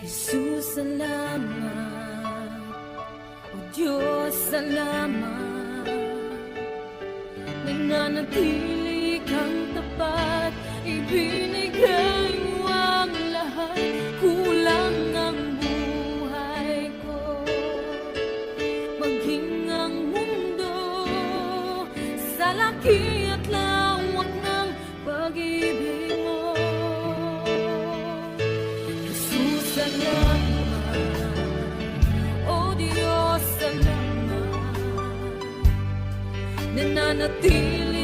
Jesus, salamat. O Diyos, salamat. Nananatili kang tapat, ibinigay mo ang lahat. Kulang ang buhay ko, maging ang mundo sa laki at lawak ng pag-ibig mo. Jesus, salamat. O Diyos, salamat. Nananatili